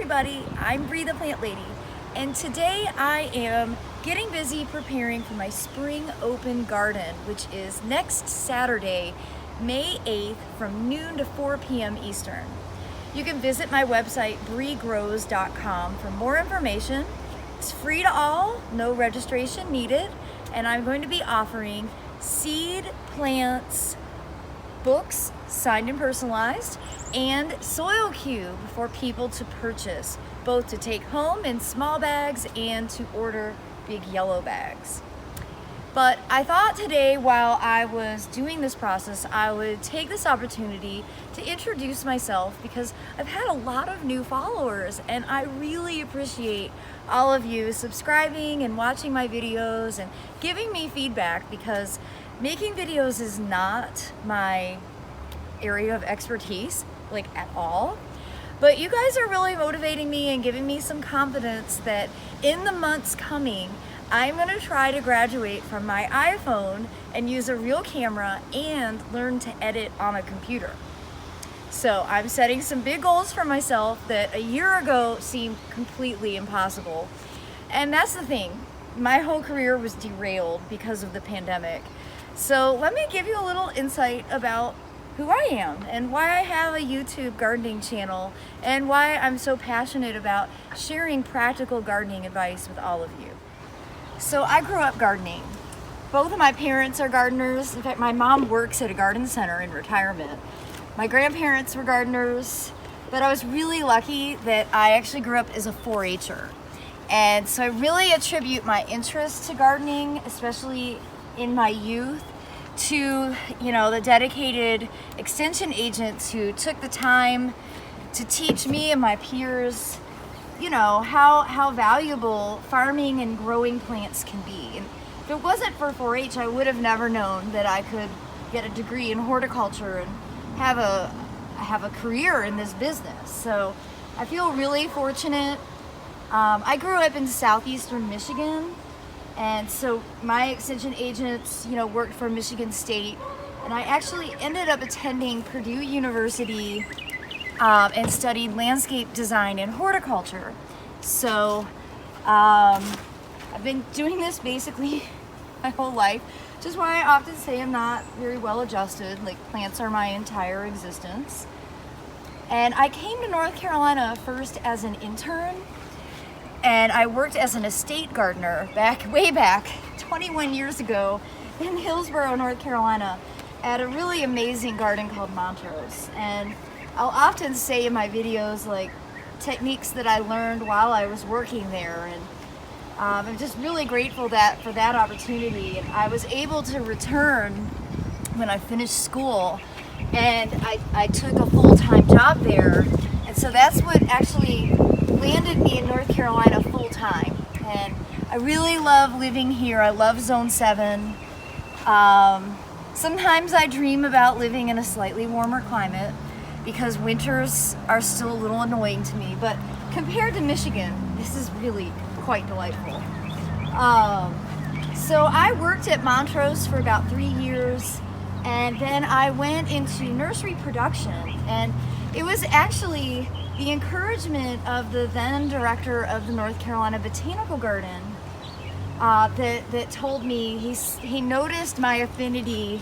everybody, I'm Brie the Plant Lady, and today I am getting busy preparing for my spring open garden, which is next Saturday, May 8th from noon to 4 p.m. Eastern. You can visit my website, briegrows.com, for more information. It's free to all, no registration needed, and I'm going to be offering seed, plants, books, signed and personalized, and soil cube for people to purchase, both to take home in small bags and to order big yellow bags. But I thought today, while I was doing this process, I would take this opportunity to introduce myself, because I've had a lot of new followers and I really appreciate all of you subscribing and watching my videos and giving me feedback, because making videos is not my area of expertise, like at all. But you guys are really motivating me and giving me some confidence that in the months coming, I'm gonna try to graduate from my iPhone and use a real camera and learn to edit on a computer. So I'm setting some big goals for myself that a year ago seemed completely impossible. And that's the thing, my whole career was derailed because of the pandemic. So let me give you a little insight about who I am and why I have a YouTube gardening channel and why I'm so passionate about sharing practical gardening advice with all of you. So I grew up gardening. Both of my parents are gardeners. In fact, my mom works at a garden center in retirement. My grandparents were gardeners, but I was really lucky that I actually grew up as a 4-H'er. And so I really attribute my interest to gardening, especially in my youth, to the dedicated extension agents who took the time to teach me and my peers how valuable farming and growing plants can be. And if it wasn't for 4-H, I would have never known that I could get a degree in horticulture and have a career in this business. So I feel really fortunate. I grew up in southeastern Michigan, and so my extension agents, worked for Michigan State, and I actually ended up attending Purdue University and studied landscape design and horticulture. So I've been doing this basically my whole life, which is why I often say I'm not very well adjusted. Like, plants are my entire existence. And I came to North Carolina first as an intern, and I worked as an estate gardener way back 21 years ago in Hillsborough, North Carolina, at a really amazing garden called Montrose. And I'll often say in my videos, like, techniques that I learned while I was working there, and I'm just really grateful for that opportunity. And I was able to return when I finished school, and I took a full-time job there, and so that's what actually landed me in North Carolina full-time. And I really love living here. I love Zone 7. Sometimes I dream about living in a slightly warmer climate, because winters are still a little annoying to me, but compared to Michigan, this is really quite delightful. So I worked at Montrose for about 3 years, and then I went into nursery production, and it was actually the encouragement of the then director of the North Carolina Botanical Garden that told me, he noticed my affinity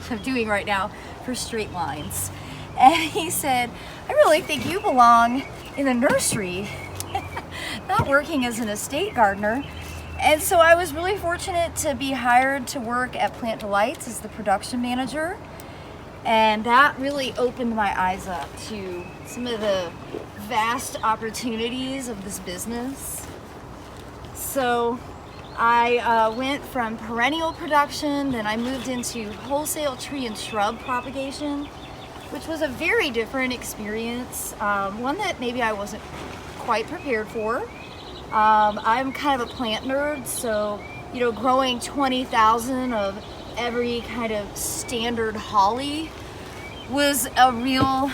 I'm doing right now for straight lines. And he said, I really think you belong in the nursery, not working as an estate gardener. And so I was really fortunate to be hired to work at Plant Delights as the production manager. And that really opened my eyes up to some of the vast opportunities of this business. So I went from perennial production, then I moved into wholesale tree and shrub propagation, which was a very different experience, one that maybe I wasn't quite prepared for. I'm kind of a plant nerd, so growing 20,000 of every kind of standard holly was a real,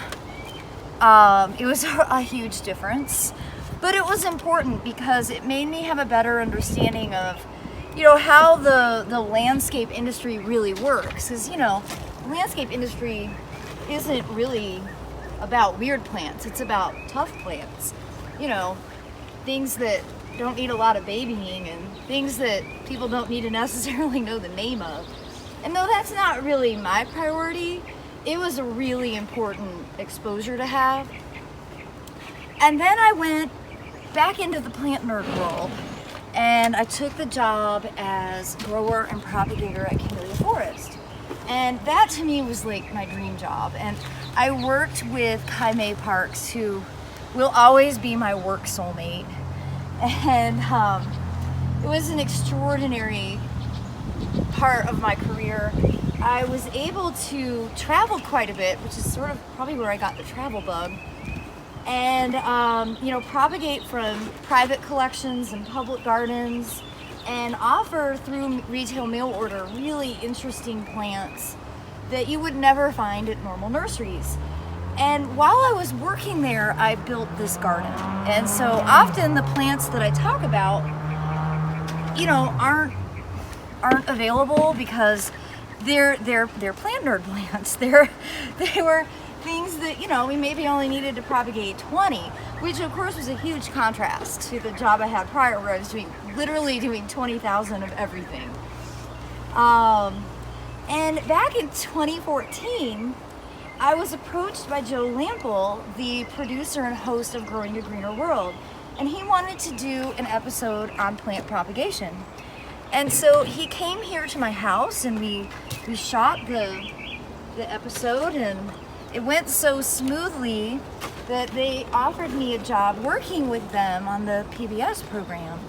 it was a huge difference. But it was important because it made me have a better understanding of, how the landscape industry really works. Because, the landscape industry isn't really about weird plants. It's about tough plants. You know, things that don't need a lot of babying and things that people don't need to necessarily know the name of. And though that's not really my priority, it was a really important exposure to have. And then I went back into the plant nerd world, and I took the job as grower and propagator at Camellia Forest. And that to me was like my dream job. And I worked with Kai May Parks, who will always be my work soulmate. And it was an extraordinary part of my career. I was able to travel quite a bit, which is sort of probably where I got the travel bug, and propagate from private collections and public gardens, and offer through retail mail order really interesting plants that you would never find at normal nurseries. And while I was working there, I built this garden. And so often the plants that I talk about, aren't available because they're plant nerd plants. They were things that, we maybe only needed to propagate 20, which of course was a huge contrast to the job I had prior, where I was literally doing 20,000 of everything. And back in 2014, I was approached by Joe Lample, the producer and host of Growing a Greener World, and he wanted to do an episode on plant propagation. And so he came here to my house, and we shot the episode, and it went so smoothly that they offered me a job working with them on the PBS program.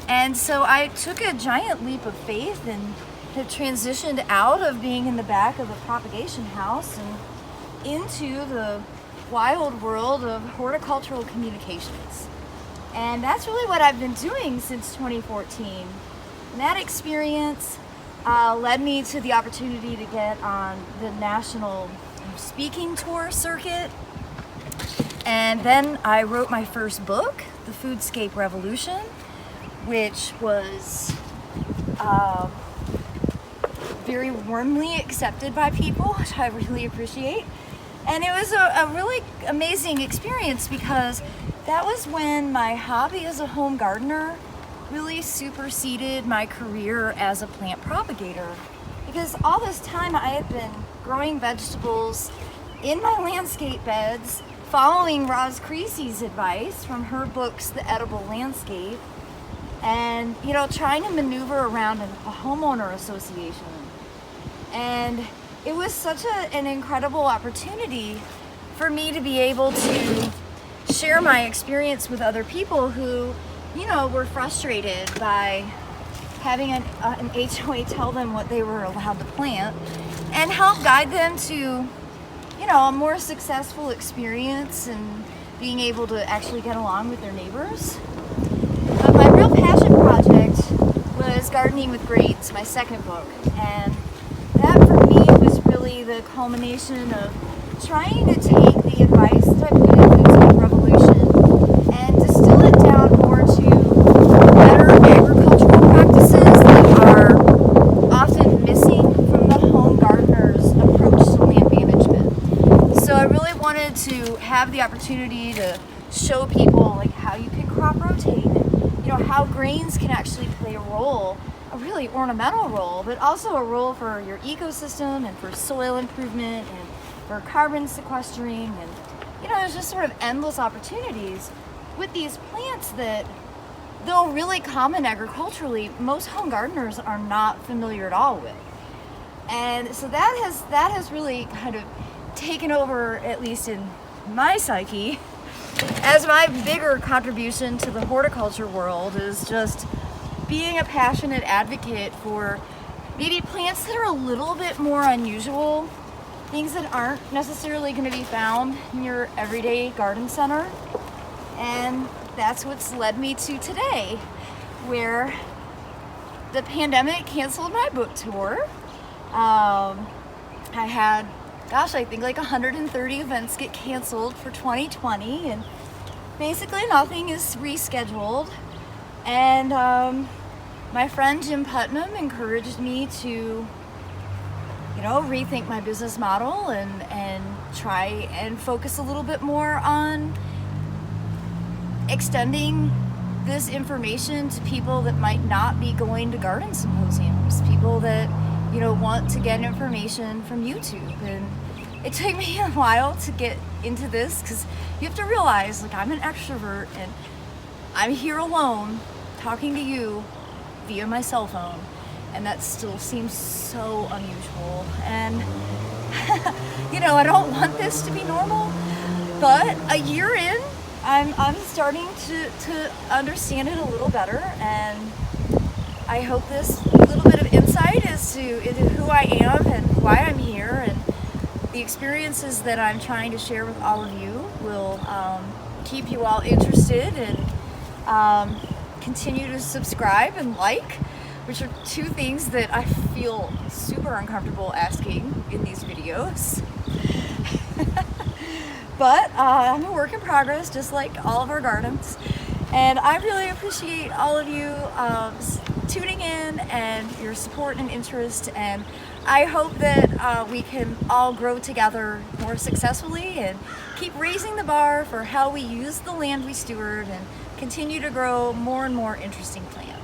And so I took a giant leap of faith and have transitioned out of being in the back of the propagation house and into the wild world of horticultural communications. And that's really what I've been doing since 2014. And that experience led me to the opportunity to get on the national speaking tour circuit. And then I wrote my first book, The Foodscape Revolution, which was very warmly accepted by people, which I really appreciate. And it was a really amazing experience because that was when my hobby as a home gardener really superseded my career as a plant propagator. Because all this time I had been growing vegetables in my landscape beds, following Roz Creasy's advice from her books, The Edible Landscape, and trying to maneuver around a homeowner association. And it was such an incredible opportunity for me to be able to share my experience with other people who, were frustrated by having an HOA tell them what they were allowed to plant, and help guide them to, a more successful experience and being able to actually get along with their neighbors. But my real passion project was Gardening with Grades, my second book, and that for me was really the culmination of trying to take the advice that I put in Foodscape Revolution and distill it down more to better agricultural practices that are often missing from the home gardener's approach to land management. So I really wanted to have the opportunity to show people how you can crop rotate and how grains can actually play a role, a really ornamental role, but also a role for your ecosystem and for soil improvement and for carbon sequestering. And there's just sort of endless opportunities with these plants that, though really common agriculturally, most home gardeners are not familiar at all with. And so that has really kind of taken over, at least in my psyche, as my bigger contribution to the horticulture world is just being a passionate advocate for maybe plants that are a little bit more unusual, things that aren't necessarily going to be found in your everyday garden center. And that's what's led me to today, where the pandemic canceled my book tour. I had, I think 130 events get canceled for 2020, and basically nothing is rescheduled. And my friend Jim Putnam encouraged me to rethink my business model and try and focus a little bit more on extending this information to people that might not be going to garden symposiums, people that, want to get information from YouTube. And it took me a while to get into this because you have to realize, like, I'm an extrovert and I'm here alone talking to you via my cell phone, and that still seems so unusual. And I don't want this to be normal, but a year in, I'm starting to understand it a little better, and I hope this little bit of insight into who I am and why I'm here and the experiences that I'm trying to share with all of you will keep you all interested, and continue to subscribe and like, which are two things that I feel super uncomfortable asking in these videos. But I'm a work in progress, just like all of our gardens. And I really appreciate all of you tuning in and your support and interest. And I hope that we can all grow together more successfully and keep raising the bar for how we use the land we steward and continue to grow more and more interesting plants.